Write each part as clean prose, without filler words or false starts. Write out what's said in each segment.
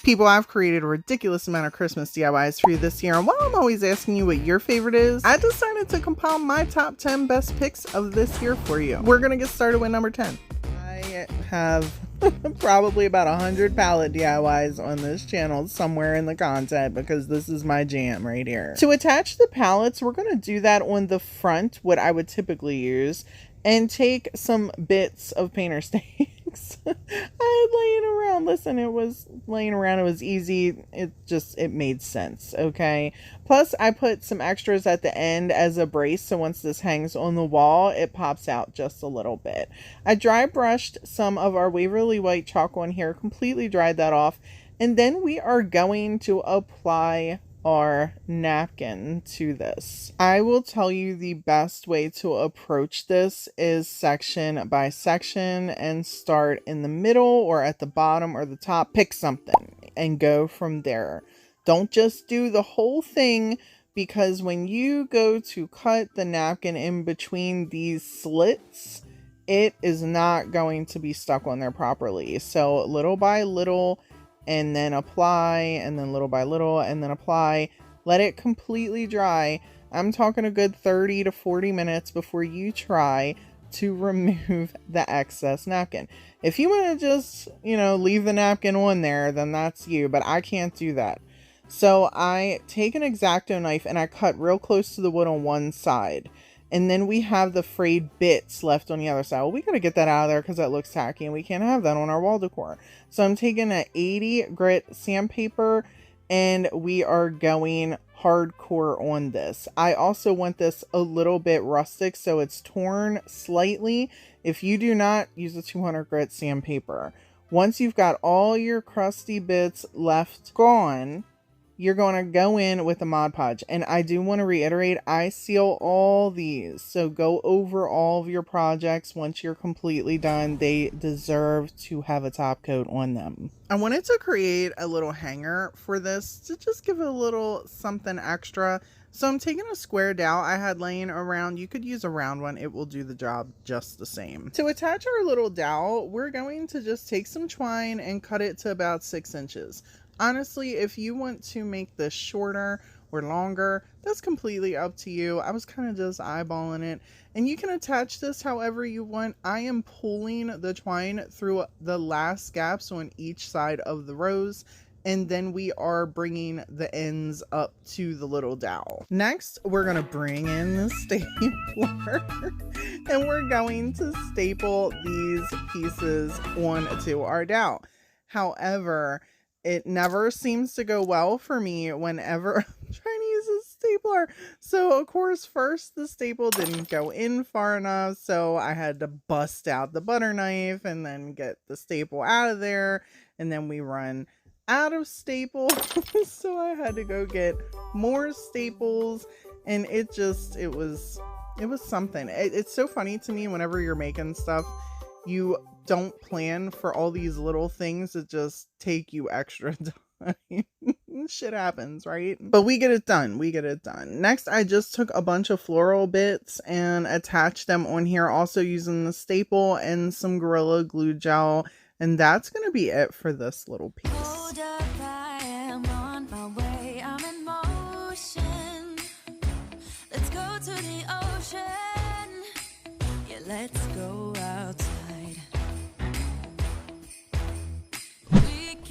People, I've created a ridiculous amount of Christmas DIYs for you this year, and while I'm always asking you what your favorite is, I decided to compile my top 10 best picks of this year for you. We're gonna get started with number 10. I have probably about 100 pallet DIYs on this channel somewhere in the content because this is my jam right here. To attach the pallets, we're gonna do that on the front, what I would typically use, and take some bits of painter stakes. I had laying around. Listen, it was laying around. It was easy. It made sense. Okay. Plus, I put some extras at the end as a brace. So once this hangs on the wall, it pops out just a little bit. I dry brushed some of our Waverly White chalk on here, completely dried that off. And then we are going to apply our napkin to this. I will tell you the best way to approach this is section by section and start in the middle or at the bottom or the top. Pick something and go from there. Don't just do the whole thing, because when you go to cut the napkin in between these slits, it is not going to be stuck on there properly. So little by little, and then apply, and then little by little, and then apply. Let it completely dry. I'm talking a good 30 to 40 minutes before you try to remove the excess napkin. If you want to just, leave the napkin on there, then that's you, but I can't do that. So I take an X-Acto knife and I cut real close to the wood on one side. And then we have the frayed bits left on the other side. Well, we got to get that out of there because that looks tacky and we can't have that on our wall decor. So I'm taking an 80 grit sandpaper and we are going hardcore on this. I also want this a little bit rustic, so it's torn slightly. If you do not, use a 200 grit sandpaper. Once you've got all your crusty bits left gone, you're going to go in with a Mod Podge. And I do want to reiterate, I seal all these. So go over all of your projects once you're completely done. They deserve to have a top coat on them. I wanted to create a little hanger for this to just give it a little something extra. So I'm taking a square dowel I had laying around. You could use a round one. It will do the job just the same. To attach our little dowel, we're going to just take some twine and cut it to about 6 inches. Honestly, if you want to make this shorter or longer, that's completely up to you. I was kind of just eyeballing it. And you can attach this however you want. I am pulling the twine through the last gaps on each side of the rows. And then we are bringing the ends up to the little dowel. Next, we're going to bring in the stapler. And we're going to staple these pieces onto our dowel. However, it never seems to go well for me whenever I'm trying to use a stapler. So of course, first the staple didn't go in far enough. So I had to bust out the butter knife and then get the staple out of there. And then we run out of staples. So I had to go get more staples. And it was something. It's so funny to me whenever you're making stuff, you don't plan for all these little things that just take you extra time. Shit happens, right? But we get it done. Next, I just took a bunch of floral bits and attached them on here, also using the staple and some Gorilla Glue gel. And that's going to be it for this little piece. Hold up, I am on my way. I'm in motion. Let's go to the ocean. Yeah, let's go outside.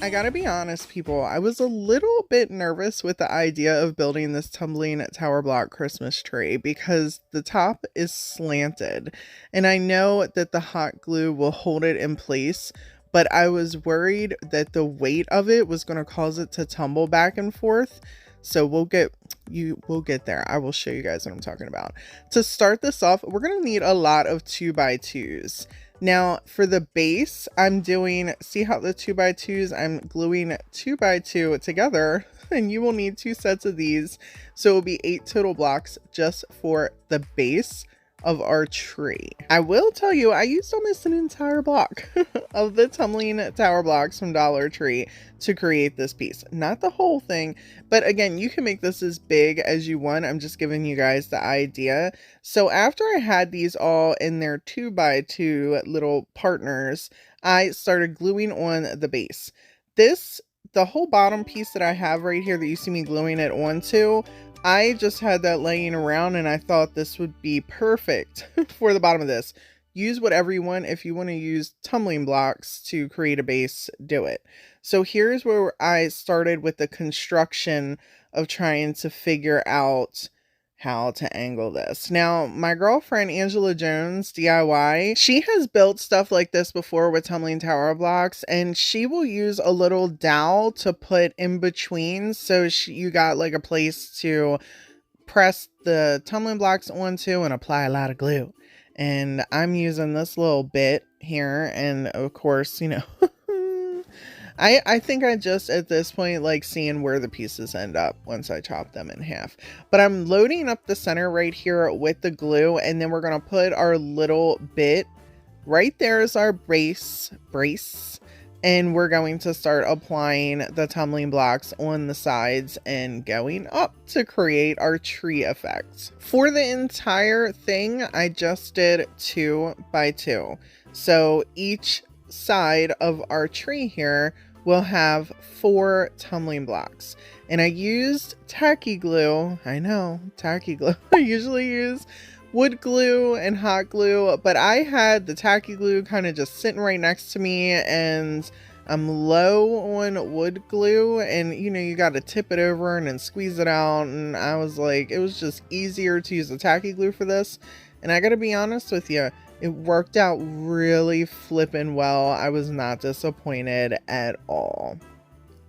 I gotta be honest, people, I was a little bit nervous with the idea of building this tumbling tower block Christmas tree because the top is slanted. And I know that the hot glue will hold it in place, but I was worried that the weight of it was going to cause it to tumble back and forth. So we'll get there. I will show you guys what I'm talking about. To start this off, we're going to need a lot of 2x2s. Now for the base, I'm doing, see how the 2x2s, I'm gluing 2x2 together, and you will need 2 sets of these. So it will be 8 total blocks just for the base of our tree. I will tell you, I used almost an entire block of the tumbling tower blocks from Dollar Tree to create this piece. Not the whole thing, but again, you can make this as big as you want. I'm just giving you guys the idea. So after I had these all in their 2x2 little partners, I started gluing on the base. This the whole bottom piece that I have right here that you see me gluing it onto, I just had that laying around and I thought this would be perfect for the bottom of this. Use whatever you want. If you want to use tumbling blocks to create a base, do it. So here's where I started with the construction of trying to figure out how to angle this. Now, my girlfriend, Angela Jones, DIY, she has built stuff like this before with tumbling tower blocks, and she will use a little dowel to put in between. So you got like a place to press the tumbling blocks onto and apply a lot of glue. And I'm using this little bit here. And of course, you know, I think I just at this point like seeing where the pieces end up once I chop them in half. But I'm loading up the center right here with the glue, and then we're going to put our little bit right there as our brace, and we're going to start applying the tumbling blocks on the sides and going up to create our tree effect. For the entire thing, I just did 2 by 2. So each side of our tree here will have 4 tumbling blocks, and I used tacky glue. I know, tacky glue. I usually use wood glue and hot glue, but I had the tacky glue kind of just sitting right next to me, and I'm low on wood glue, and you know, you got to tip it over and then squeeze it out, and I was like, it was just easier to use the tacky glue for this. And I gotta be honest with you, it worked out really flippin' well. I was not disappointed at all.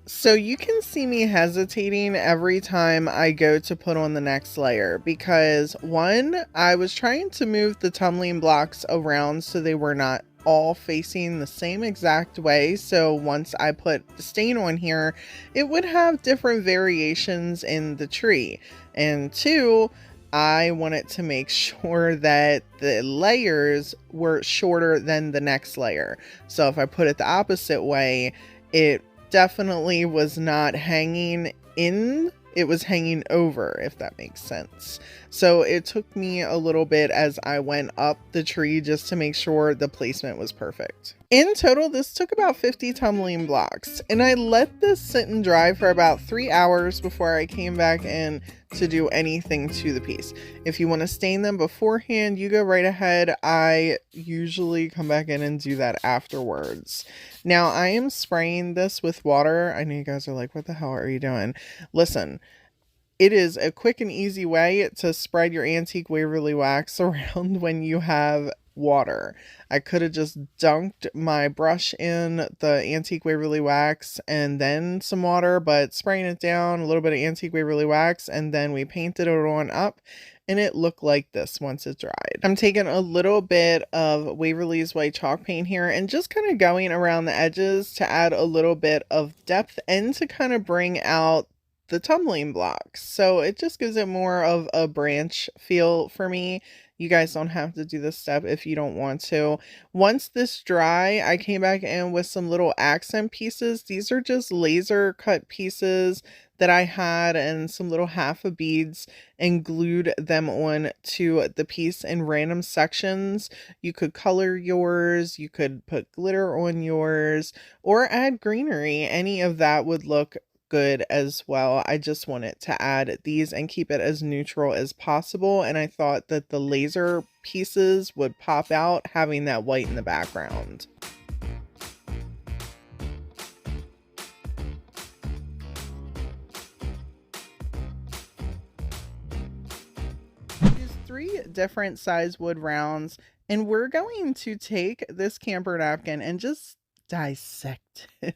So you can see me hesitating every time I go to put on the next layer because, one, I was trying to move the tumbling blocks around so they were not all facing the same exact way. So once I put the stain on here, it would have different variations in the tree. And 2, I wanted to make sure that the layers were shorter than the next layer. So if I put it the opposite way, it definitely was not hanging in, it was hanging over, if that makes sense. So it took me a little bit as I went up the tree just to make sure the placement was perfect. In total, this took about 50 tumbling blocks, and I let this sit and dry for about 3 hours before I came back in to do anything to the piece. If you want to stain them beforehand, you go right ahead. I usually come back in and do that afterwards. Now I am spraying this with water. I know you guys are like, what the hell are you doing? Listen, it is a quick and easy way to spread your antique Waverly wax around when you have water. I could have just dunked my brush in the antique Waverly wax and then some water, but spraying it down, a little bit of antique Waverly wax, and then we painted it on up, and it looked like this once it dried. I'm taking a little bit of Waverly's white chalk paint here and just kind of going around the edges to add a little bit of depth and to kind of bring out the tumbling blocks. So it just gives it more of a branch feel for me. You guys don't have to do this step if you don't want to. Once this dry, I came back in with some little accent pieces. These are just laser cut pieces that I had and some little half of beads, and glued them on to the piece in random sections. You could color yours, you could put glitter on yours, or add greenery. Any of that would look good as well. I just wanted to add these and keep it as neutral as possible, and I thought that the laser pieces would pop out having that white in the background. Use 3 different size wood rounds, and we're going to take this camper napkin and just dissect it.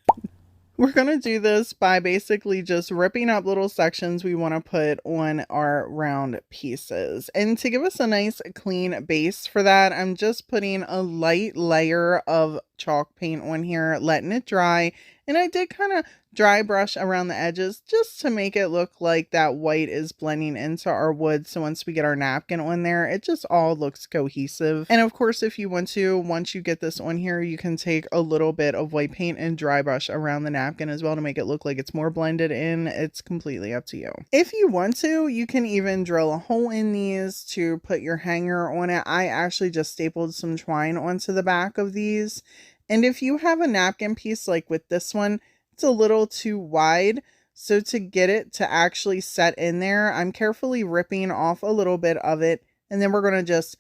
We're going to do this by basically just ripping up little sections we want to put on our round pieces. And to give us a nice clean base for that, I'm just putting a light layer of chalk paint on here, letting it dry. And I did kind of dry brush around the edges just to make it look like that white is blending into our wood. So once we get our napkin on there, it just all looks cohesive. And of course, if you want to, once you get this on here, you can take a little bit of white paint and dry brush around the napkin as well to make it look like it's more blended in. It's completely up to you. If you want to, you can even drill a hole in these to put your hanger on it. I actually just stapled some twine onto the back of these. And if you have a napkin piece like with this one, It's a little too wide. So to get it to actually set in there, I'm carefully ripping off a little bit of it. And then we're going to just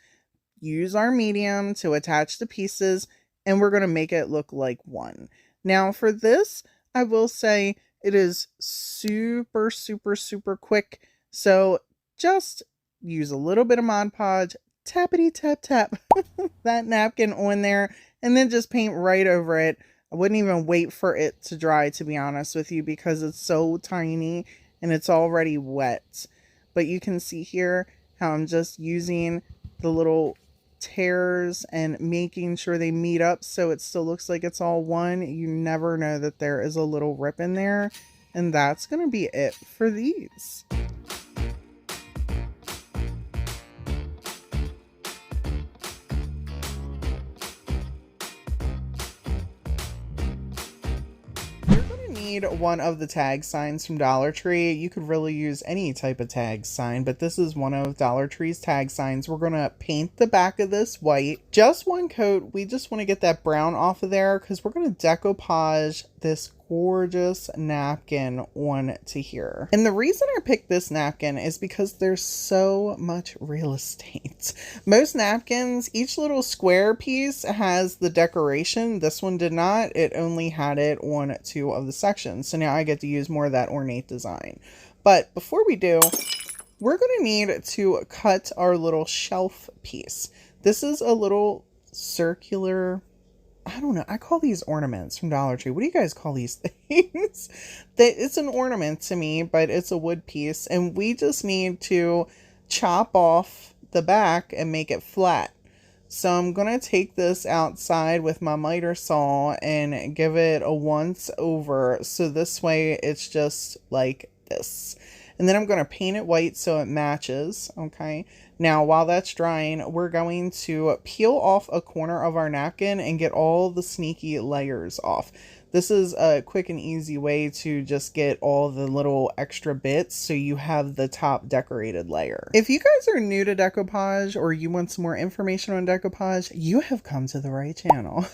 use our medium to attach the pieces, and we're going to make it look like one. Now for this, I will say it is super, super, super quick. So just use a little bit of Mod Podge, tappity tap tap that napkin on there, and then just paint right over it. I wouldn't even wait for it to dry, to be honest with you, because it's so tiny and it's already wet. But you can see here how I'm just using the little tears and making sure they meet up so it still looks like it's all one. You never know that there is a little rip in there. And that's going to be it for these. One of the tag signs from Dollar Tree. You could really use any type of tag sign, but this is one of Dollar Tree's tag signs. We're gonna paint the back of this white, just one coat. We just want to get that brown off of there because we're gonna decoupage this gorgeous napkin on to here. And the reason I picked this napkin is because there's so much real estate. Most napkins, each little square piece has the decoration. This one did not. It only had it on 2 of the sections. So now I get to use more of that ornate design. But before we do, we're going to need to cut our little shelf piece. This is a little circular, I don't know, I call these ornaments from Dollar Tree. What do you guys call these things? It's an ornament to me, but it's a wood piece. And we just need to chop off the back and make it flat. So I'm going to take this outside with my miter saw and give it a once over. So this way it's just like this. And then I'm going to paint it white so it matches. Okay. Now, while that's drying, we're going to peel off a corner of our napkin and get all the sneaky layers off. This is a quick and easy way to just get all the little extra bits so you have the top decorated layer. If you guys are new to decoupage or you want some more information on decoupage, you have come to the right channel.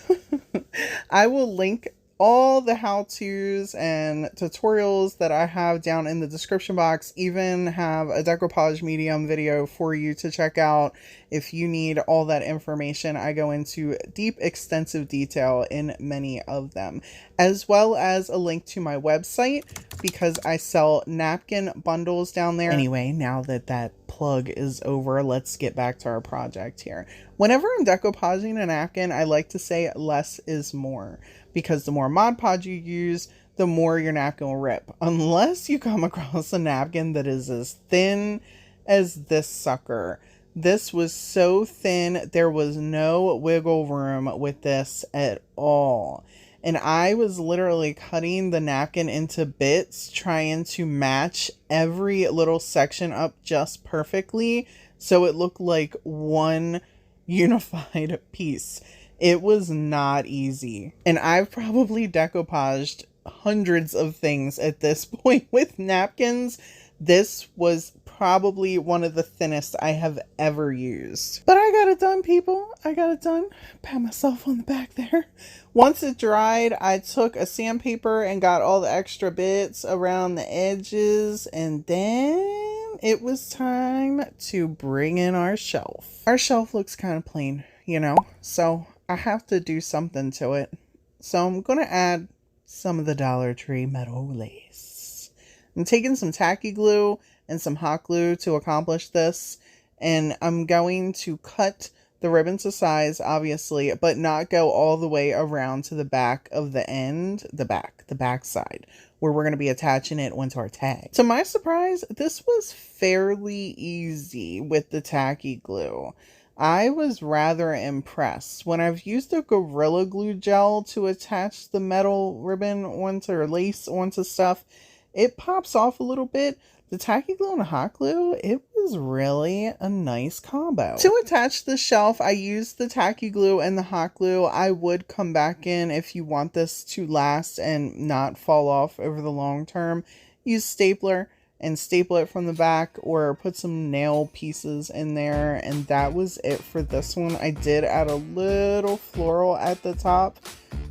I will link all the how-tos and tutorials that I have down in the description box. Even have a decoupage medium video for you to check out if you need all that information. I go into deep, extensive detail in many of them, as well as a link to my website because I sell napkin bundles down there. Anyway, now that that plug is over, let's get back to our project here. Whenever I'm decoupaging a napkin, I like to say less is more, because the more Mod Podge you use, the more your napkin will rip. Unless you come across a napkin that is as thin as this sucker. This was so thin, there was no wiggle room with this at all. And I was literally cutting the napkin into bits, trying to match every little section up just perfectly so it looked like one unified piece. It was not easy. And I've probably decoupaged hundreds of things at this point with napkins. This was probably one of the thinnest I have ever used. But I got it done, people. I got it done. Pat myself on the back there. Once it dried, I took a sandpaper and got all the extra bits around the edges. And then it was time to bring in our shelf. Our shelf looks kind of plain, you know, so I have to do something to it. So I'm going to add some of the Dollar Tree metal lace. I'm taking some tacky glue and some hot glue to accomplish this. And I'm going to cut the ribbon to size, obviously, but not go all the way around to the back of the end, the back side, where we're going to be attaching it onto our tag. To my surprise, this was fairly easy with the tacky glue. I was rather impressed. When I've used a Gorilla Glue gel to attach the metal ribbon onto or lace onto stuff, it pops off a little bit. The tacky glue and the hot glue, it was really a nice combo. To attach the shelf, I used the tacky glue and the hot glue. I would come back in if you want this to last and not fall off over the long term. Use stapler and staple it from the back or put some nail pieces in there. And that was it for this one. I did add a little floral at the top,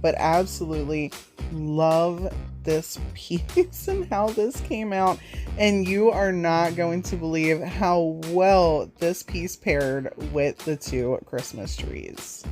but absolutely love this piece and how this came out, and you are not going to believe how well this piece paired with the two Christmas trees.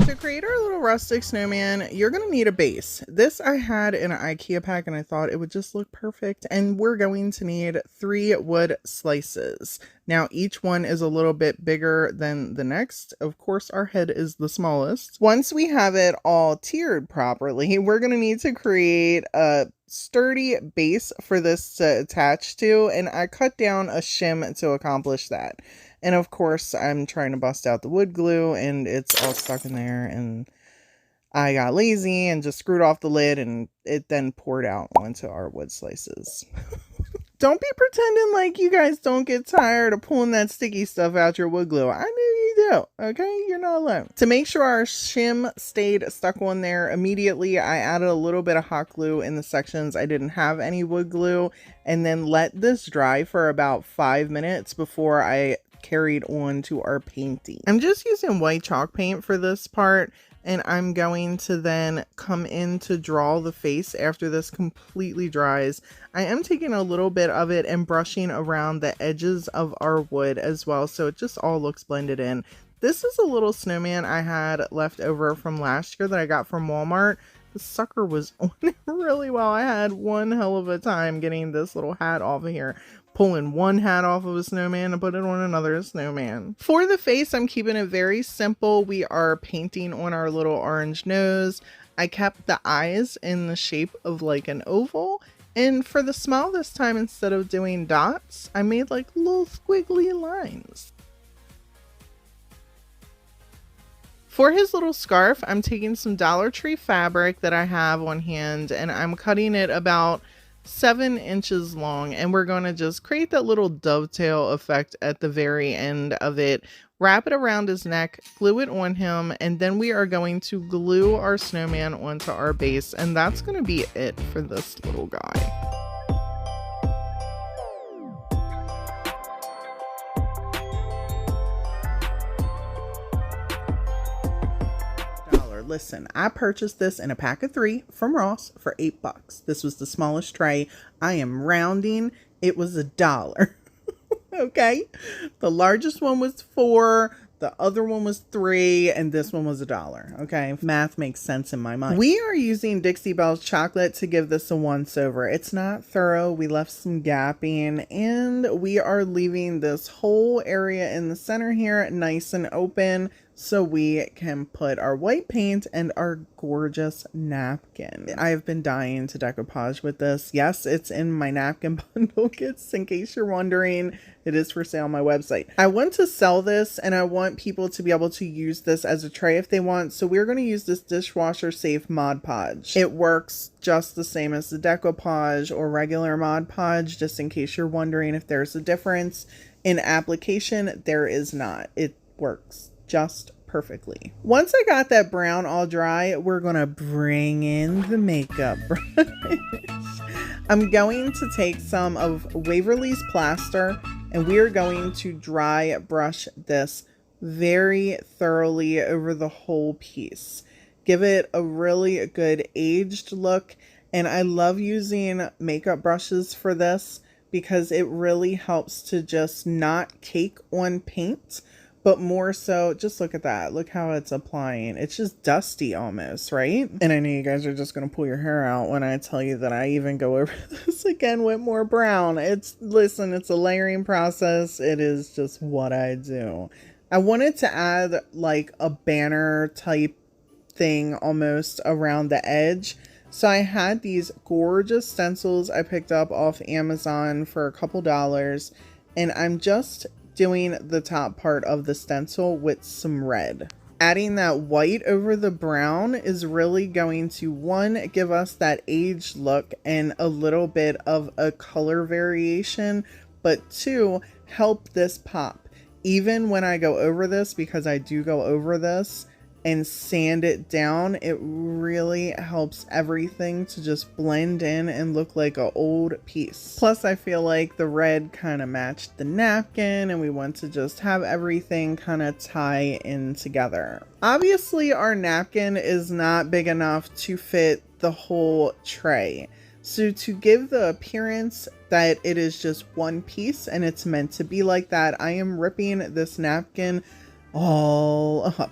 To create our little rustic snowman, you're going to need a base. This I had in an IKEA pack and I thought it would just look perfect. And we're going to need 3 wood slices. Now each one is a little bit bigger than the next. Of course, our head is the smallest. Once we have it all tiered properly, we're going to need to create a sturdy base for this to attach to. And I cut down a shim to accomplish that. And of course, I'm trying to bust out the wood glue and it's all stuck in there, and I got lazy and just screwed off the lid, and it then poured out onto our wood slices. Don't be pretending like you guys don't get tired of pulling that sticky stuff out your wood glue. I knew you do, okay? You're not alone. To make sure our shim stayed stuck on there immediately, I added a little bit of hot glue in the sections I didn't have any wood glue, and then let this dry for about 5 minutes before I carried on to our painting. I'm just using white chalk paint for this part, and I'm going to then come in to draw the face after this completely dries. I am taking a little bit of it and brushing around the edges of our wood as well, so it just all looks blended in. This is a little snowman I had left over from last year that I got from Walmart. The sucker was on it really well. I had one hell of a time getting this little hat off of here. Pulling one hat off of a snowman and put it on another snowman. For the face, I'm keeping it very simple. We are painting on our little orange nose. I kept the eyes in the shape of like an oval. And for the smile this time, instead of doing dots, I made like little squiggly lines. For his little scarf, I'm taking some Dollar Tree fabric that I have on hand, and I'm cutting it about 7 inches long, and we're going to just create that little dovetail effect at the very end of it, wrap it around his neck, glue it on him, and then we are going to glue our snowman onto our base, and that's going to be it for this little guy. Listen, I purchased this in a pack of 3 from Ross for $8. This was the smallest tray. I am rounding. It was $1. Okay. The largest one was 4. The other one was 3, and this one was $1. Okay. Math makes sense in my mind. We are using Dixie Belle's chocolate to give this a once over. It's not thorough. We left some gapping, and we are leaving this whole area in the center here nice and open, so we can put our white paint and our gorgeous napkin. I've been dying to decoupage with this. Yes, it's in my napkin bundle kits, in case you're wondering. It is for sale on my website. I want to sell this, and I want people to be able to use this as a tray if they want. So we're going to use this dishwasher safe Mod Podge. It works just the same as the decoupage or regular Mod Podge, just in case you're wondering if there's a difference in application. There is not. It works just perfectly. Once I got that brown all dry, we're gonna bring in the makeup brush. I'm going to take some of Waverly's plaster, and we are going to dry brush this very thoroughly over the whole piece. Give it a really good aged look, and I love using makeup brushes for this because it really helps to just not cake on paint, but more so, just look at that. Look how it's applying. It's just dusty almost, right? And I know you guys are just going to pull your hair out when I tell you that I even go over this again with more brown. Listen, it's a layering process. It is just what I do. I wanted to add like a banner type thing almost around the edge. So I had these gorgeous stencils I picked up off Amazon for a couple dollars, and I'm just doing the top part of the stencil with some red. Adding that white over the brown is really going to, one, give us that aged look and a little bit of a color variation, but 2, help this pop. Even when I go over this, because I do go over this, and sand it down, it really helps everything to just blend in and look like an old piece. Plus, I feel like the red kind of matched the napkin, and we want to just have everything kind of tie in together. Obviously, our napkin is not big enough to fit the whole tray. So to give the appearance that it is just one piece and it's meant to be like that, I am ripping this napkin all up.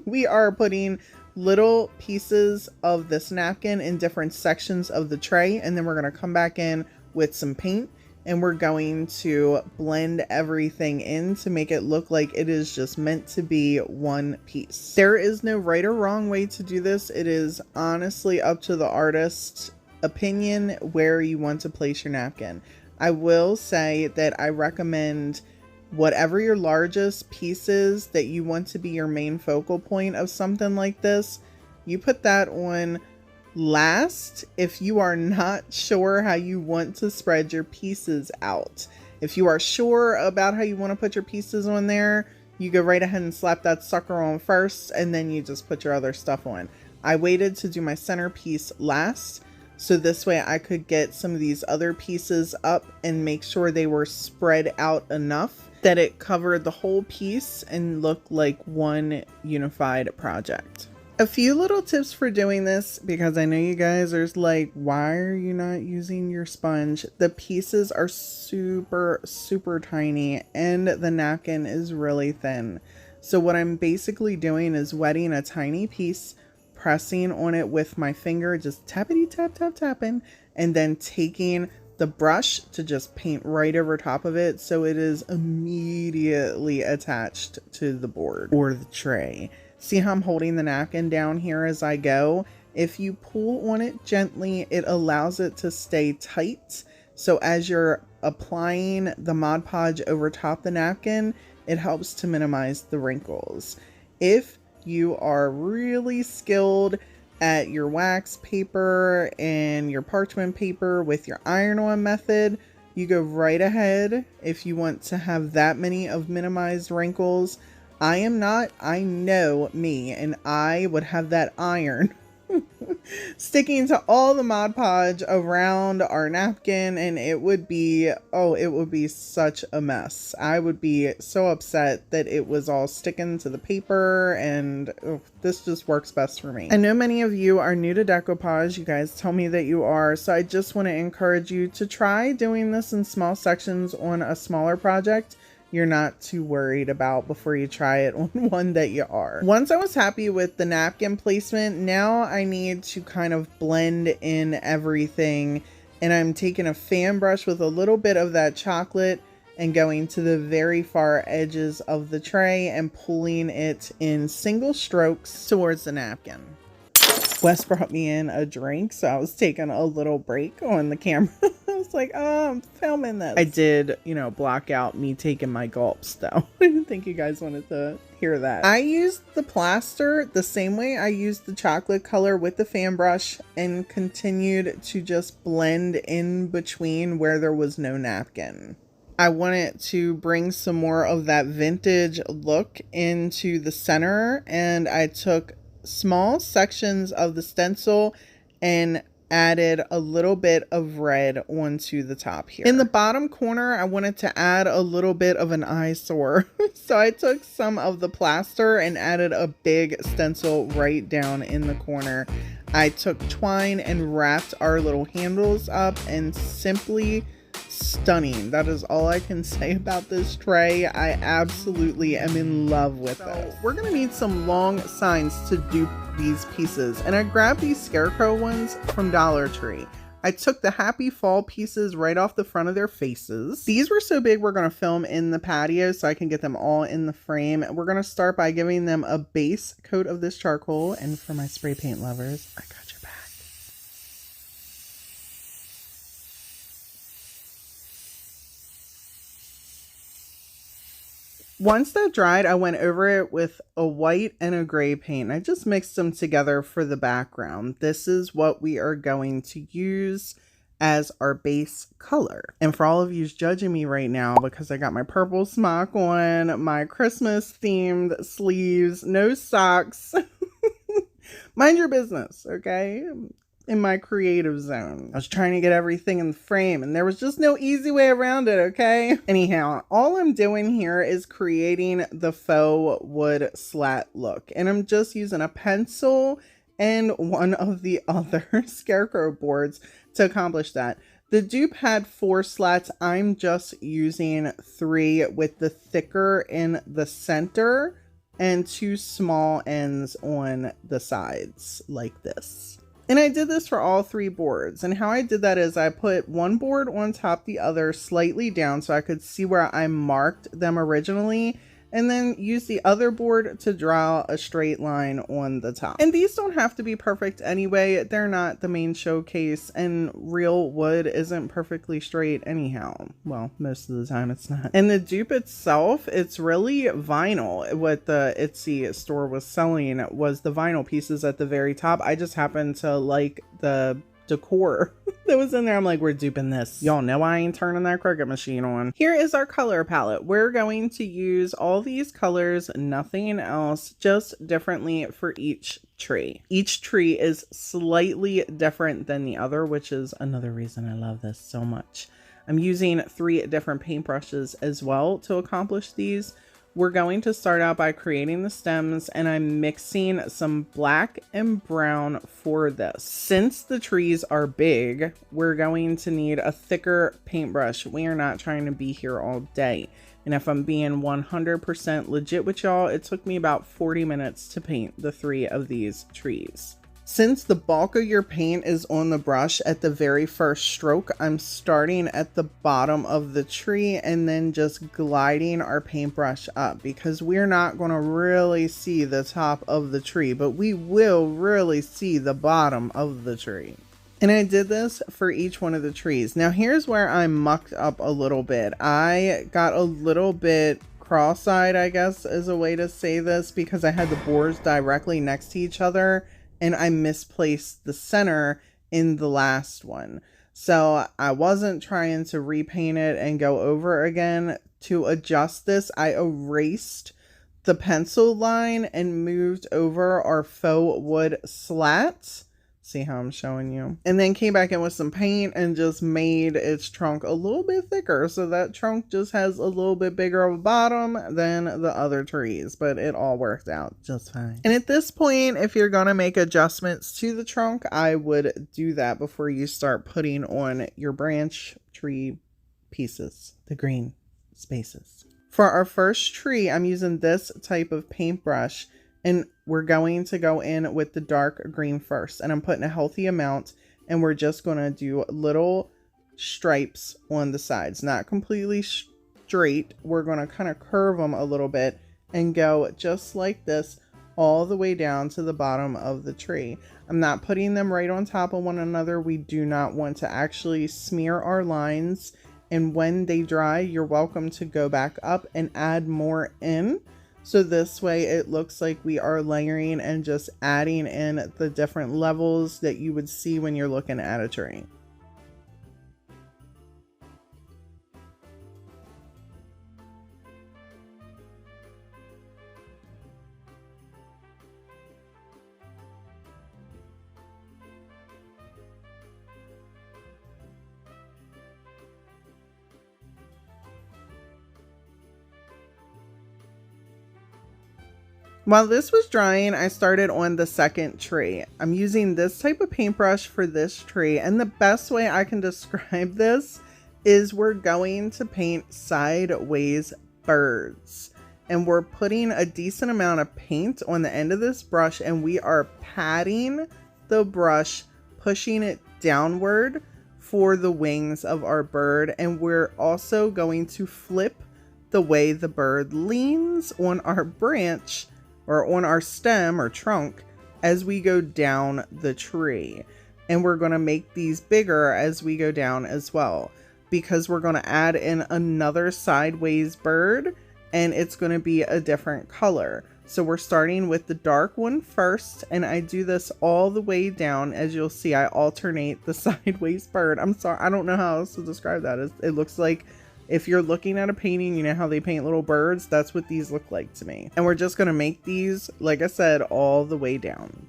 We are putting little pieces of this napkin in different sections of the tray, and then we're going to come back in with some paint and we're going to blend everything in to make it look like it is just meant to be one piece. There is no right or wrong way to do this. It is honestly up to the artist's opinion where you want to place your napkin. I will say that I recommend whatever your largest piece is that you want to be your main focal point of something like this, you put that on last if you are not sure how you want to spread your pieces out. If you are sure about how you want to put your pieces on there, you go right ahead and slap that sucker on first, and then you just put your other stuff on. I waited to do my centerpiece last, so this way I could get some of these other pieces up and make sure they were spread out enough that it covered the whole piece and looked like one unified project. A few little tips for doing this, because I know you guys are like, why are you not using your sponge? The pieces are super tiny and the napkin is really thin. So what I'm basically doing is wetting a tiny piece, pressing on it with my finger, just tappity tapping, and then taking the brush to just paint right over top of it so it is immediately attached to the board or the tray. See how I'm holding the napkin down here as I go? If you pull on it gently, it allows it to stay tight. So as you're applying the Mod Podge over top the napkin, it helps to minimize the wrinkles. If you are really skilled at your wax paper and your parchment paper with your iron-on method, you go right ahead if you want to have that many of minimized wrinkles. I am not, I know me, and I would have that iron sticking to all the Mod Podge around our napkin, and it would be, oh, it would be such a mess. I would be so upset that it was all sticking to the paper, and this just works best for me. I know many of you are new to decoupage. You guys tell me that you are, so I just want to encourage you to try doing this in small sections on a smaller project you're not too worried about before you try it on one that you are. Once I was happy with the napkin placement, now I need to kind of blend in everything, and I'm taking a fan brush with a little bit of that chocolate and going to the very far edges of the tray and pulling it in single strokes towards the napkin. Wes brought me in a drink, so I was taking a little break on the camera. I was like, oh, I'm filming this. I did, you know, block out me taking my gulps, though. I didn't think you guys wanted to hear that. I used the plaster the same way I used the chocolate color with the fan brush and continued to just blend in between where there was no napkin. I wanted to bring some more of that vintage look into the center, and I took small sections of the stencil and added a little bit of red onto the top here. In the bottom corner, I wanted to add a little bit of an eyesore. So I took some of the plaster and added a big stencil right down in the corner. I took twine and wrapped our little handles up, and simply stunning. That is all I can say about this tray. I absolutely am in love with it. We're gonna need some long signs to dupe these pieces, and I grabbed these scarecrow ones from Dollar Tree. I took the happy fall pieces right off the front of their faces. These were so big we're gonna film in the patio so I can get them all in the frame. We're gonna start by giving them a base coat of this charcoal, and for my spray paint lovers, I got your back. Once that dried, I went over it with a white and a gray paint. I just mixed them together for the background. This is what we are going to use as our base color. And for all of you judging me right now because I got my purple smock on, my Christmas themed sleeves, no socks, mind your business, okay? In my creative zone. I was trying to get everything in the frame and there was just no easy way around it, okay? Anyhow, all I'm doing here is creating the faux wood slat look. And I'm just using a pencil and one of the other scarecrow boards to accomplish that. The dupe had 4 slats. I'm just using 3 with the thicker in the center and 2 small ends on the sides like this. And I did this for all 3 boards. And how I did that is I put one board on top the other slightly down so I could see where I marked them originally, and then use the other board to draw a straight line on the top. And these don't have to be perfect anyway. They're not the main showcase, and real wood isn't perfectly straight anyhow. Well, most of the time it's not. And the dupe itself, it's really vinyl. What the Etsy store was selling was the vinyl pieces at the very top. I just happened to like the decor that was in there. I'm like, we're duping this. Y'all know I ain't turning that Cricut machine on. Here is our color palette. We're going to use all these colors, nothing else, just differently for each tree. Each tree is slightly different than the other, which is another reason I love this so much. I'm using 3 different paintbrushes as well to accomplish these. We're going to start out by creating the stems, and I'm mixing some black and brown for this. Since the trees are big, we're going to need a thicker paintbrush. We are not trying to be here all day. And if I'm being 100% legit with y'all, it took me about 40 minutes to paint the 3 of these trees. Since the bulk of your paint is on the brush at the very first stroke, I'm starting at the bottom of the tree and then just gliding our paintbrush up, because we're not going to really see the top of the tree, but we will really see the bottom of the tree. And I did this for each one of the trees. Now here's where I mucked up a little bit. I got a little bit cross-eyed, I guess is a way to say this, because I had the boards directly next to each other and I misplaced the center in the last one. So I wasn't trying to repaint it and go over again. To adjust this, I erased the pencil line and moved over our faux wood slats. See how I'm showing you? And then came back in with some paint and just made its trunk a little bit thicker. So that trunk just has a little bit bigger of a bottom than the other trees, but it all worked out just fine. And at this point, if you're gonna make adjustments to the trunk, I would do that before you start putting on your branch tree pieces, the green spaces. For our first tree, I'm using this type of paintbrush, and we're going to go in with the dark green first, and I'm putting a healthy amount, and we're just going to do little stripes on the sides, not completely straight. We're going to kind of curve them a little bit and go just like this all the way down to the bottom of the tree. I'm not putting them right on top of one another. We do not want to actually smear our lines, and when they dry, you're welcome to go back up and add more in. So this way it looks like we are layering and just adding in the different levels that you would see when you're looking at a tree. While this was drying, I started on the second tree. I'm using this type of paintbrush for this tree, and the best way I can describe this is we're going to paint sideways birds. And we're putting a decent amount of paint on the end of this brush, and we are patting the brush, pushing it downward for the wings of our bird. And we're also going to flip the way the bird leans on our branch, or on our stem or trunk, as we go down the tree. And we're going to make these bigger as we go down as well, because we're going to add in another sideways bird, and it's going to be a different color. So we're starting with the dark one first, and I do this all the way down. As you'll see, I alternate the sideways bird. I'm sorry, I don't know how else to describe that. It looks like if you're looking at a painting, you know how they paint little birds? That's what these look like to me. And we're just gonna make these, like I said, all the way down.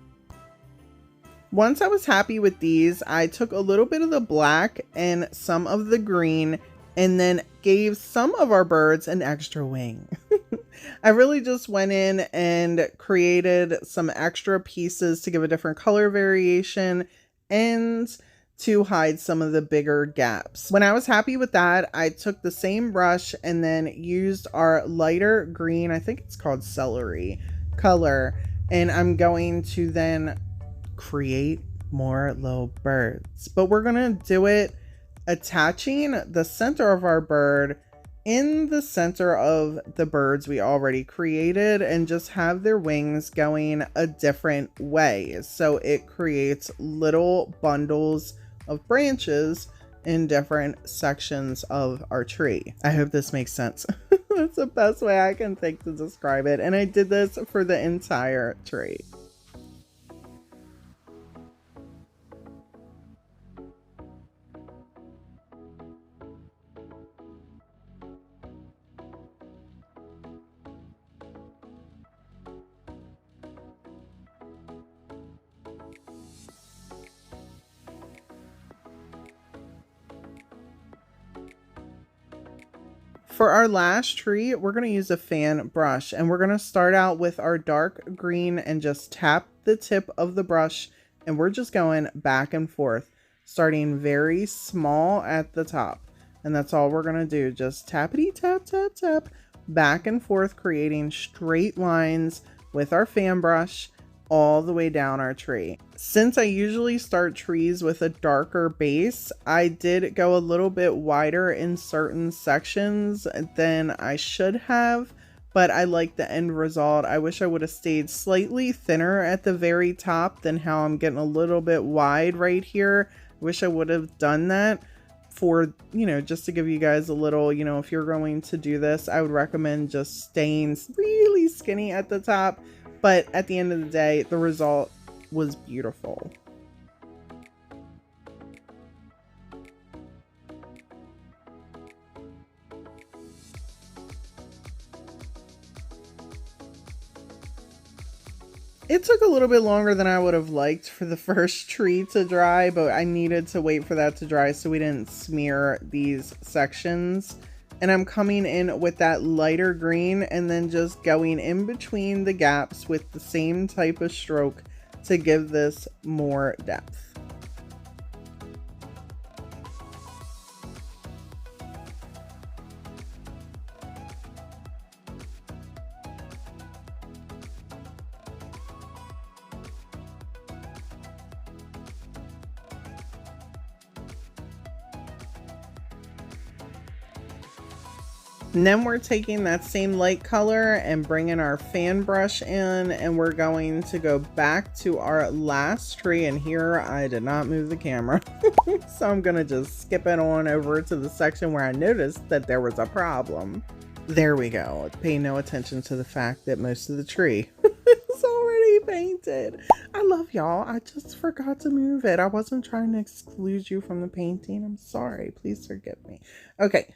Once I was happy with these, I took a little bit of the black and some of the green and then gave some of our birds an extra wing. I really just went in and created some extra pieces to give a different color variation and to hide some of the bigger gaps. When I was happy with that, I took the same brush and then used our lighter green, I think it's called celery color, and I'm going to then create more little birds. But we're gonna do it attaching the center of our bird in the center of the birds we already created and just have their wings going a different way. So it creates little bundles of branches in different sections of our tree. I hope this makes sense. That's the best way I can think to describe it. And I did this for the entire tree. For our last tree, we're going to use a fan brush, and we're going to start out with our dark green and just tap the tip of the brush, and we're just going back and forth, starting very small at the top. And that's all we're going to do. Just tappity tap, tap, tap, back and forth, creating straight lines with our fan brush all the way down our tree. Since I usually start trees with a darker base, I did go a little bit wider in certain sections than I should have, but I like the end result. I wish I would have stayed slightly thinner at the very top than how I'm getting a little bit wide right here. I wish I would have done that for, you know, just to give you guys a little, you know, if you're going to do this, I would recommend just staying really skinny at the top. But at the end of the day, the result was beautiful. It took a little bit longer than I would have liked for the first tree to dry, but I needed to wait for that to dry so we didn't smear these sections. And I'm coming in with that lighter green and then just going in between the gaps with the same type of stroke to give this more depth. And then we're taking that same light color and bringing our fan brush in, and we're going to go back to our last tree. And here I did not move the camera. So I'm going to just skip it on over to the section where I noticed that there was a problem. There we go. Pay no attention to the fact that most of the tree is already painted. I love y'all. I just forgot to move it. I wasn't trying to exclude you from the painting. I'm sorry. Please forgive me. Okay.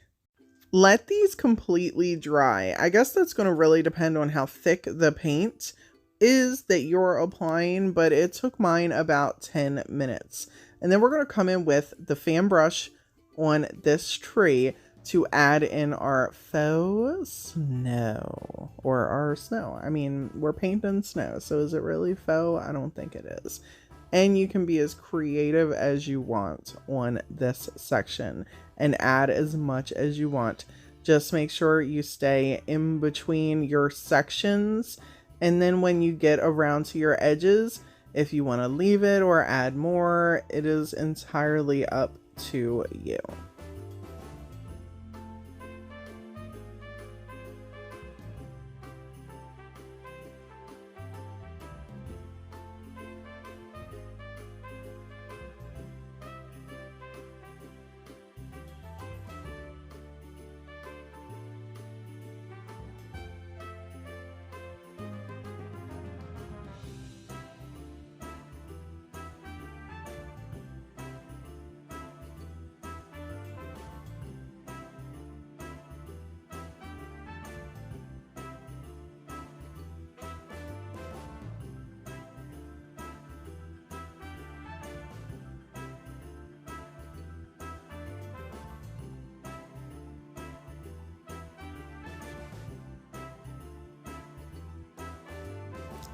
Let these completely dry. I guess that's going to really depend on how thick the paint is that you're applying, but it took mine about 10 minutes. And then we're going to come in with the fan brush on this tree to add in our faux snow, or our snow. I mean, we're painting snow, so is it really faux? I don't think it is. And you can be as creative as you want on this section and add as much as you want. Just make sure you stay in between your sections. And then when you get around to your edges, if you want to leave it or add more, it is entirely up to you.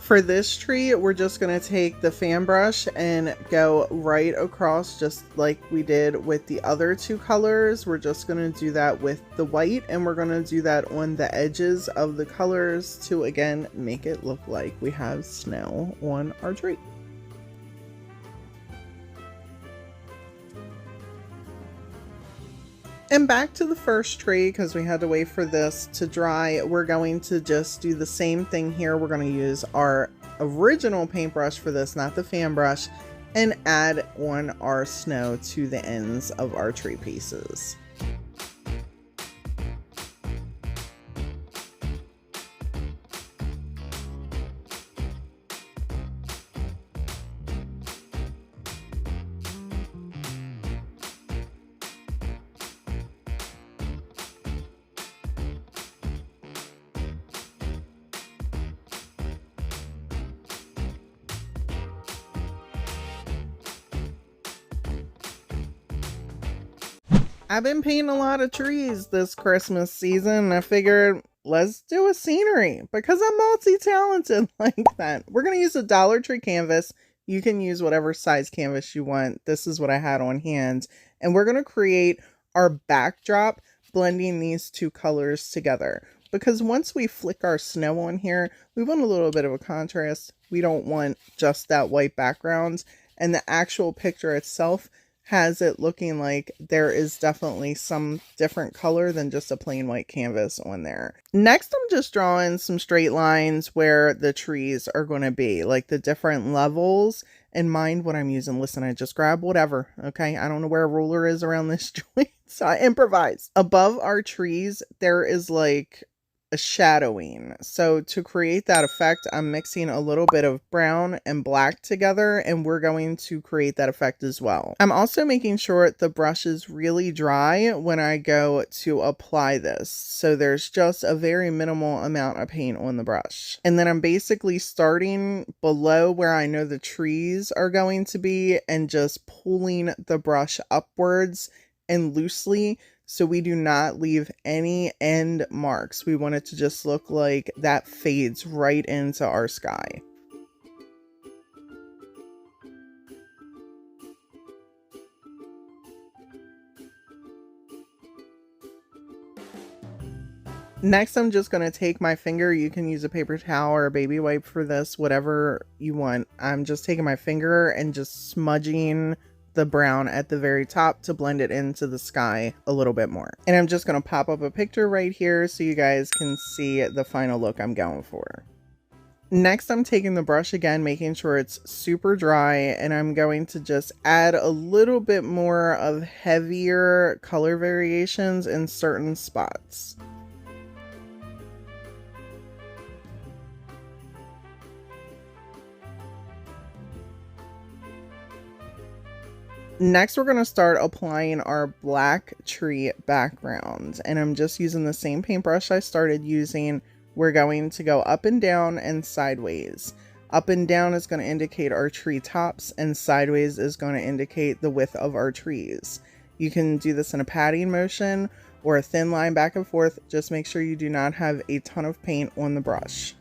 For this tree, we're just going to take the fan brush and go right across just like we did with the other two colors. We're just going to do that with the white, and we're going to do that on the edges of the colors to again make it look like we have snow on our tree. And back to the first tree, because we had to wait for this to dry, we're going to just do the same thing here. We're going to use our original paintbrush for this, not the fan brush, and add on our snow to the ends of our tree pieces. I've been painting a lot of trees this Christmas season. I figured let's do a scenery because I'm multi-talented like that. We're going to use a Dollar Tree canvas. You can use whatever size canvas you want. This is what I had on hand. And we're going to create our backdrop blending these two colors together. Because once we flick our snow on here, we want a little bit of a contrast. We don't want just that white background. And the actual picture itself has it looking like there is definitely some different color than just a plain white canvas on there. Next, I'm just drawing some straight lines where the trees are going to be, like the different levels. And mind what I'm using. Listen, I just grab whatever, okay? I don't know where a ruler is around this joint, so I improvise. Above our trees, there is like a shadowing. So to create that effect, I'm mixing a little bit of brown and black together, and we're going to create that effect as well. I'm also making sure the brush is really dry when I go to apply this. So there's just a very minimal amount of paint on the brush. And then I'm basically starting below where I know the trees are going to be and just pulling the brush upwards and loosely, so we do not leave any end marks. We want it to just look like that fades right into our sky. Next, I'm just going to take my finger. You can use a paper towel or a baby wipe for this, whatever you want. I'm just taking my finger and just smudging the brown at the very top to blend it into the sky a little bit more. And I'm just going to pop up a picture right here so you guys can see the final look I'm going for. Next, I'm taking the brush again, making sure it's super dry, and I'm going to just add a little bit more of heavier color variations in certain spots. Next, we're going to start applying our black tree background, and I'm just using the same paintbrush I started using. We're going to go up and down and sideways. Up and down is going to indicate our tree tops, and sideways is going to indicate the width of our trees. You can do this in a patting motion or a thin line back and forth. Just make sure you do not have a ton of paint on the brush.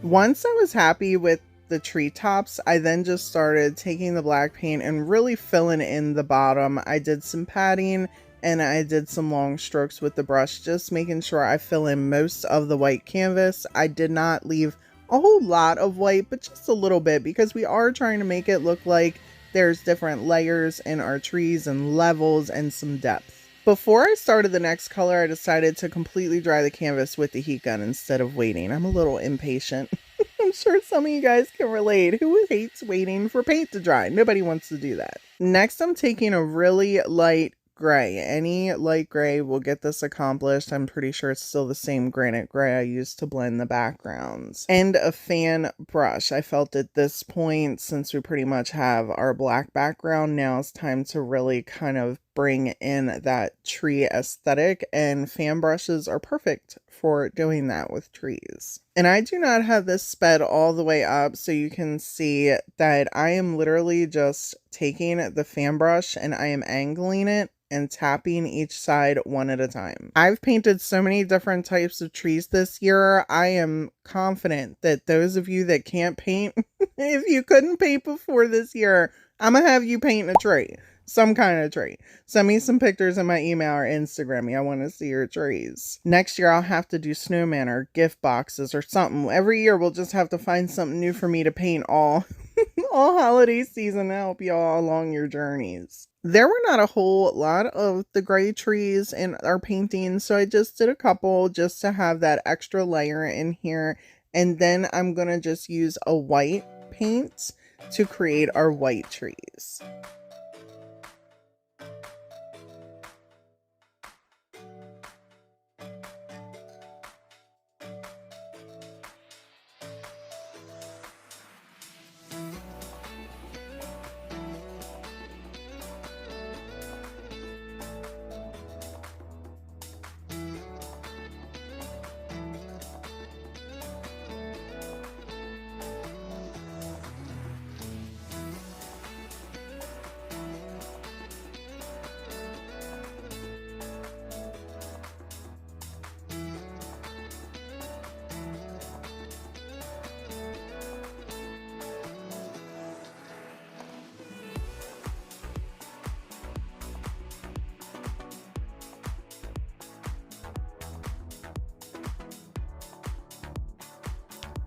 Once I was happy with the treetops, I then just started taking the black paint and really filling in the bottom. I did some padding and I did some long strokes with the brush, just making sure I fill in most of the white canvas. I did not leave a whole lot of white, but just a little bit, because we are trying to make it look like there's different layers in our trees and levels and some depth. Before I started the next color, I decided to completely dry the canvas with the heat gun instead of waiting. I'm a little impatient. I'm sure some of you guys can relate. Who hates waiting for paint to dry? Nobody wants to do that. Next, I'm taking a really light gray. Any light gray will get this accomplished. I'm pretty sure it's still the same granite gray I used to blend the backgrounds. And a fan brush. I felt at this point, since we pretty much have our black background, now it's time to really kind of bring in that tree aesthetic, and fan brushes are perfect for doing that with trees. And I do not have this sped all the way up, so you can see that I am literally just taking the fan brush and I am angling it and tapping each side one at a time. I've painted so many different types of trees this year. I am confident that those of you that can't paint, if you couldn't paint before this year, I'm gonna have you paint a tree. Some kind of tree. Send me some pictures in my email or Instagram me. I want to see your trees. Next year, I'll have to do snowman or gift boxes or something. Every year, we'll just have to find something new for me to paint all holiday season to help you all along your journeys. There were not a whole lot of the gray trees in our painting, so I just did a couple just to have that extra layer in here. And then I'm going to just use a white paint to create our white trees.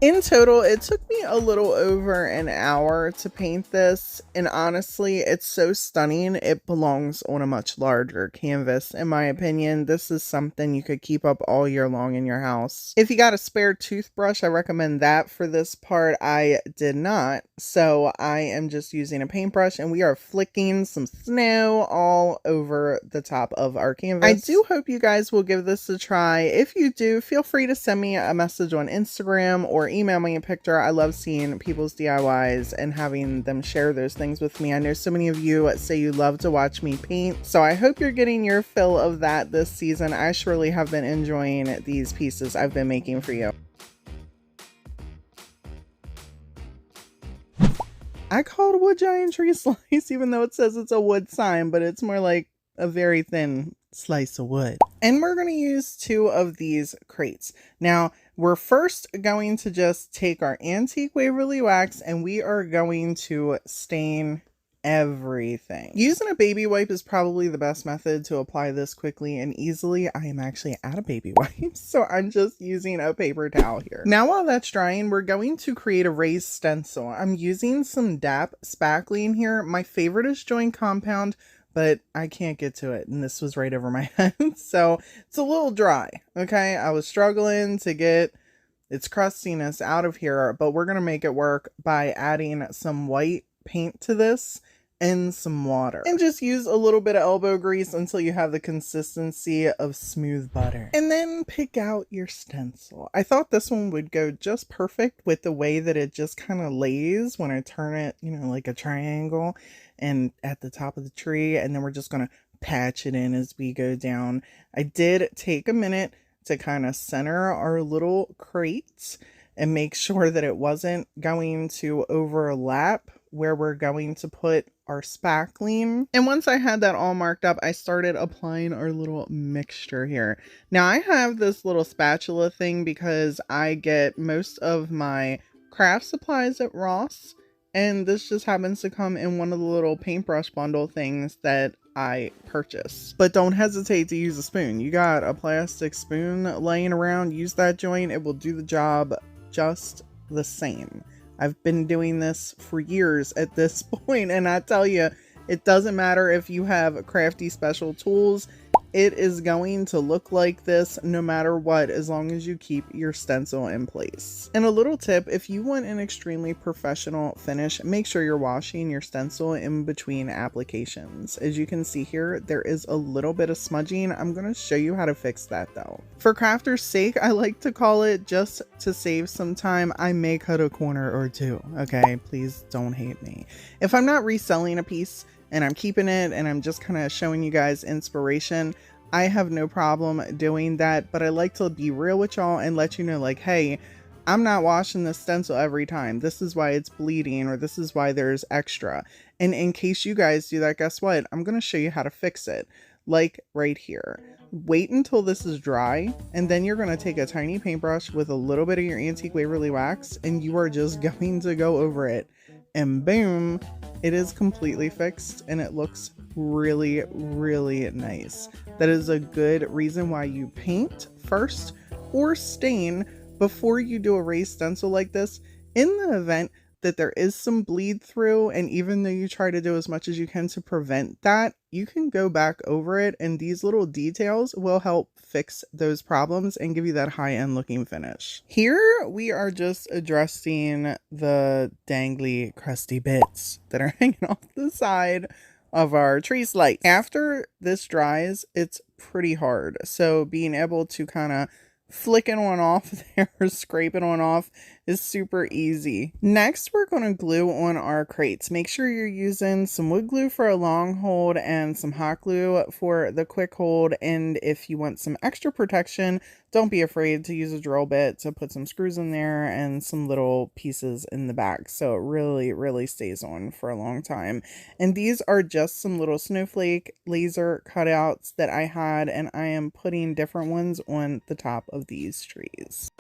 In total, it took me a little over an hour to paint this, and honestly, it's so stunning, it belongs on a much larger canvas. In my opinion, this is something you could keep up all year long in your house. If you got a spare toothbrush, I recommend that for this part. I did not, so I am just using a paintbrush, and we are flicking some snow all over the top of our canvas. I do hope you guys will give this a try. If you do, feel free to send me a message on Instagram or email me a picture. I love seeing people's DIYs and having them share those things with me. I know so many of you say you love to watch me paint, so I hope you're getting your fill of that this season. I surely have been enjoying these pieces I've been making for you. I call it a wood giant tree slice, even though it says it's a wood sign, but it's more like a very thin slice of wood. And we're going to use 2 of these crates. Now, we're first going to just take our antique Waverly wax and we are going to stain everything. Using a baby wipe is probably the best method to apply this quickly and easily. I am actually out of baby wipes, so I'm just using a paper towel here. Now while that's drying, we're going to create a raised stencil. I'm using some DAP spackling here. My favorite is Joint Compound, but I can't get to it, and this was right over my head, so it's a little dry, okay? I was struggling to get its crustiness out of here, but we're gonna make it work by adding some white paint to this and some water. And just use a little bit of elbow grease until you have the consistency of smooth butter. And then pick out your stencil. I thought this one would go just perfect with the way that it just kind of lays when I turn it, you know, like a triangle and at the top of the tree. And then we're just going to patch it in as we go down. I did take a minute to kind of center our little crates and make sure that it wasn't going to overlap where we're going to put our spackling. And once I had that all marked up, I started applying our little mixture here. Now I have this little spatula thing because I get most of my craft supplies at Ross, and this just happens to come in one of the little paintbrush bundle things that I purchase. But don't hesitate to use a spoon. You got a plastic spoon laying around, use that joint. It will do the job just the same. I've been doing this for years at this point, and I tell you, it doesn't matter if you have crafty special tools. It is going to look like this no matter what, as long as you keep your stencil in place. And a little tip, if you want an extremely professional finish, make sure you're washing your stencil in between applications. As you can see here, there is a little bit of smudging. I'm going to show you how to fix that though. For crafter's sake, I like to call it, just to save some time, I may cut a corner or two. Okay, please don't hate me. If I'm not reselling a piece, and I'm keeping it and I'm just kind of showing you guys inspiration, I have no problem doing that. But I like to be real with y'all and let you know, like, hey, I'm not washing the stencil every time. This is why it's bleeding, or this is why there's extra. And in case you guys do that, guess what? I'm going to show you how to fix it. Like right here. Wait until this is dry, and then you're going to take a tiny paintbrush with a little bit of your Antique Waverly wax, and you are just going to go over it. And boom, it is completely fixed and it looks really, really nice. That is a good reason why you paint first or stain before you do a raised stencil like this, in the event that there is some bleed through. And even though you try to do as much as you can to prevent that, you can go back over it, and these little details will help fix those problems and give you that high-end looking finish. Here we are just addressing the dangly crusty bits that are hanging off the side of our tree slice. After this dries, it's pretty hard, so being able to kind of flicking one off there, scraping one off, is super easy. Next, we're going to glue on our crates. Make sure you're using some wood glue for a long hold and some hot glue for the quick hold. And if you want some extra protection, don't be afraid to use a drill bit to put some screws in there and some little pieces in the back, so it really, really stays on for a long time. And these are just some little snowflake laser cutouts that I had, and I am putting different ones on the top of these trees.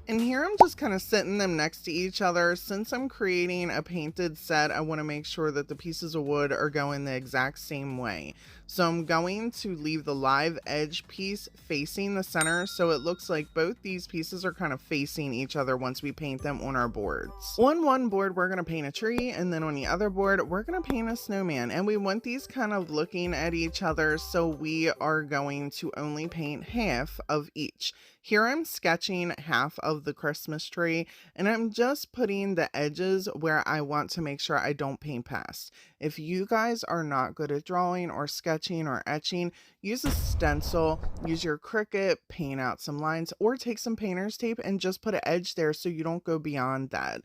And here I'm just kind of setting them next to each other. Since I'm creating a painted set, I want to make sure that the pieces of wood are going the exact same way. So I'm going to leave the live edge piece facing the center, so it looks like both these pieces are kind of facing each other once we paint them on our boards. On one board we're going to paint a tree, and then on the other board we're going to paint a snowman, and we want these kind of looking at each other, so we are going to only paint half of each. Here I'm sketching half of the Christmas tree, and I'm just putting the edges where I want to make sure I don't paint past. If you guys are not good at drawing or sketching or etching, use a stencil, use your Cricut, paint out some lines, or take some painter's tape and just put an edge there so you don't go beyond that.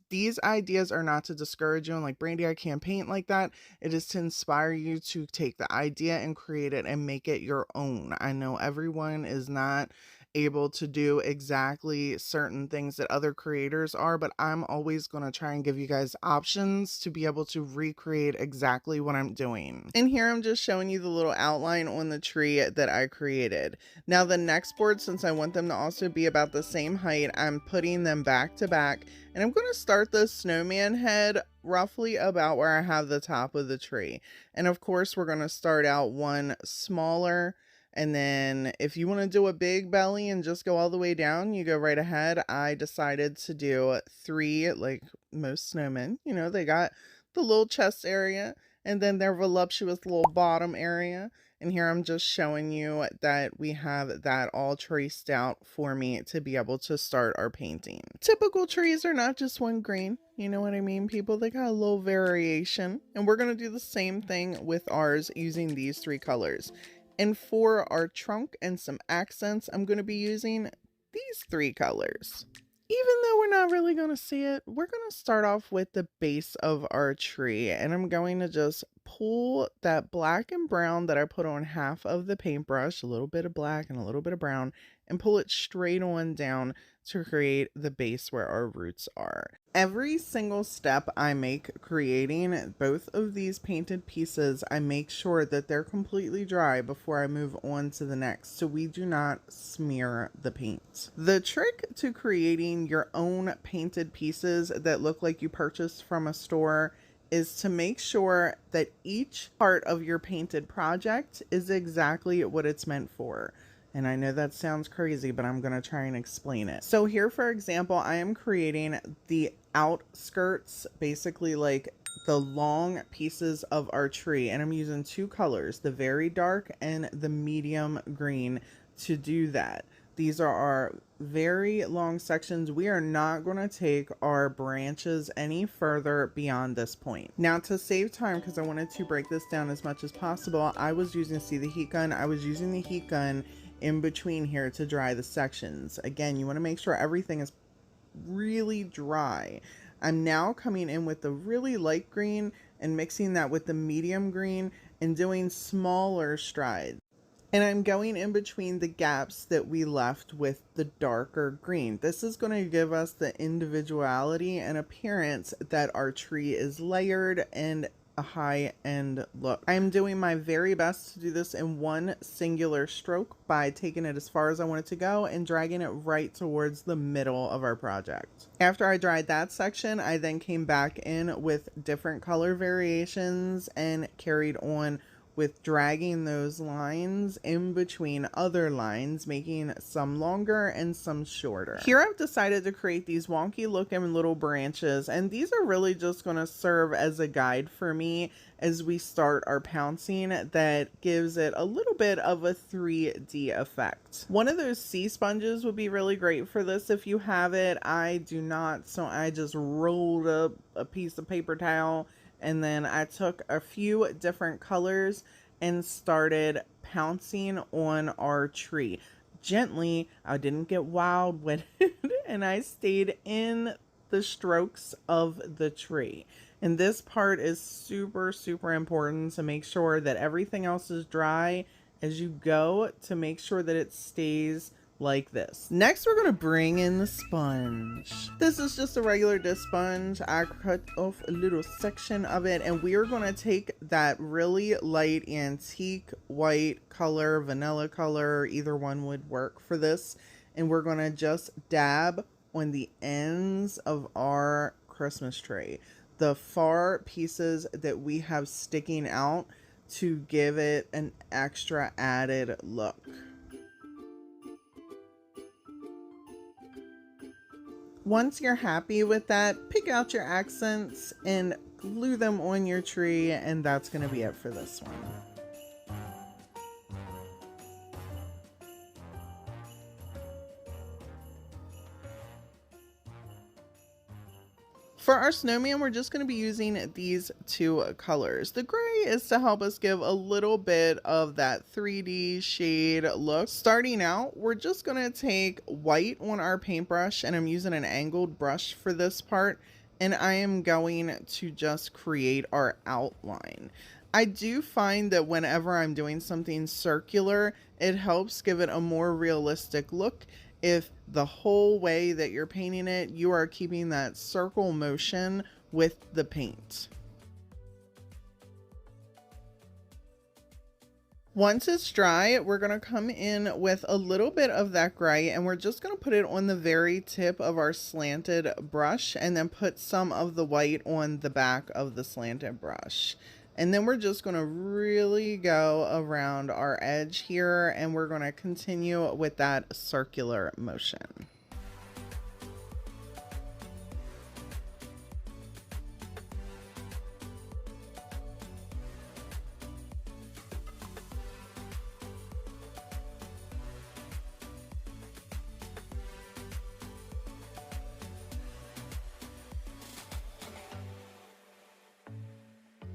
These ideas are not to discourage you and like, Brandy, I can't paint like that. It is to inspire you to take the idea and create it and make it your own. I know everyone is not able to do exactly certain things that other creators are, but I'm always going to try and give you guys options to be able to recreate exactly what I'm doing. And here I'm just showing you the little outline on the tree that I created. Now the next board, since I want them to also be about the same height, I'm putting them back to back, and I'm going to start the snowman head roughly about where I have the top of the tree. And of course we're going to start out one smaller, and then if you want to do a big belly and just go all the way down, you go right ahead. I decided to do 3, like most snowmen. You know, they got the little chest area and then their voluptuous little bottom area. And here I'm just showing you that we have that all traced out for me to be able to start our painting. Typical trees are not just one green. You know what I mean, people? They got a little variation. And we're going to do the same thing with ours using these 3 colors. And for our trunk and some accents, I'm going to be using these 3 colors. Even though we're not really going to see it, we're going to start off with the base of our tree. And I'm going to just pull that black and brown that I put on half of the paintbrush, a little bit of black and a little bit of brown, and pull it straight on down to create the base where our roots are. Every single step I make creating both of these painted pieces, I make sure that they're completely dry before I move on to the next, so we do not smear the paint. The trick to creating your own painted pieces that look like you purchased from a store is to make sure that each part of your painted project is exactly what it's meant for. And I know that sounds crazy, but I'm going to try and explain it. So here, for example, I am creating the outskirts, basically like the long pieces of our tree. And I'm using two colors, the very dark and the medium green, to do that. These are our very long sections. We are not going to take our branches any further beyond this point. Now, to save time, because I wanted to break this down as much as possible, I was using, see the heat gun? I was using the heat gun in between here to dry the sections. Again, you want to make sure everything is really dry. I'm now coming in with the really light green and mixing that with the medium green and doing smaller strides. And I'm going in between the gaps that we left with the darker green. This is going to give us the individuality and appearance that our tree is layered and a high-end look. I'm doing my very best to do this in one singular stroke by taking it as far as I want it to go and dragging it right towards the middle of our project. After I dried that section, I then came back in with different color variations and carried on with dragging those lines in between other lines, making some longer and some shorter. Here I've decided to create these wonky looking little branches, and these are really just going to serve as a guide for me as we start our pouncing that gives it a little bit of a 3D effect. One of those sea sponges would be really great for this if you have it. I do not, so I just rolled up a piece of paper towel and then I took a few different colors and started pouncing on our tree. Gently, I didn't get wild with it, and I stayed in the strokes of the tree. And this part is super, super important to make sure that everything else is dry as you go, to make sure that it stays like this. Next, we're going to bring in the sponge. This is just a regular disc sponge. I cut off a little section of it, and we are going to take that really light antique white color, vanilla color, either one would work for this, and we're going to just dab on the ends of our Christmas tree, the far pieces that we have sticking out, to give it an extra added look. Once you're happy with that, pick out your accents and glue them on your tree, and that's going to be it for this one. For our snowman, we're just going to be using these two colors. The gray is to help us give a little bit of that 3D shade look. Starting out, we're just going to take white on our paintbrush, and I'm using an angled brush for this part, and I am going to just create our outline. I do find that whenever I'm doing something circular, it helps give it a more realistic look. If the whole way that you're painting it, you are keeping that circle motion with the paint. Once it's dry, we're going to come in with a little bit of that gray, and we're just going to put it on the very tip of our slanted brush, and then put some of the white on the back of the slanted brush. And then we're just going to really go around our edge here, and we're going to continue with that circular motion.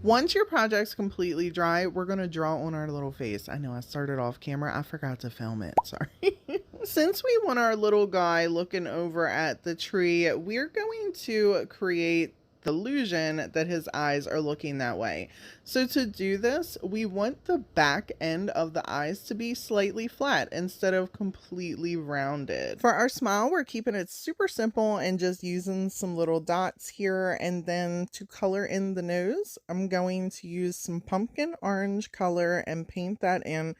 Once your project's completely dry, we're going to draw on our little face. I know I started off camera. I forgot to film it. Sorry. Since we want our little guy looking over at the tree, we're going to create the illusion that his eyes are looking that way. So to do this, we want the back end of the eyes to be slightly flat instead of completely rounded. For our smile, we're keeping it super simple and just using some little dots here. And then to color in the nose, I'm going to use some pumpkin orange color and paint that in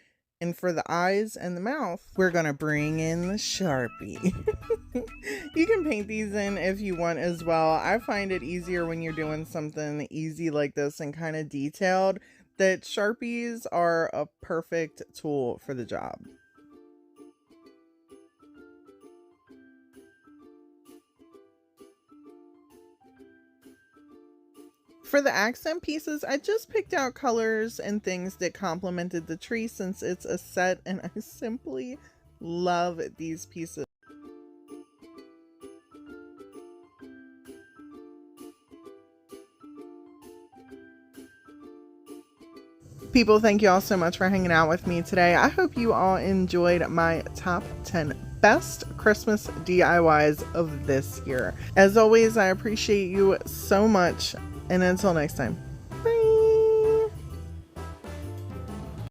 And for the eyes and the mouth, we're gonna bring in the Sharpie. You can paint these in if you want as well. I find it easier when you're doing something easy like this and kind of detailed, that Sharpies are a perfect tool for the job. For the accent pieces, I just picked out colors and things that complemented the tree since it's a set, and I simply love these pieces. People, thank you all so much for hanging out with me today. I hope you all enjoyed my top 10 best Christmas DIYs of this year. As always, I appreciate you so much, and until next time.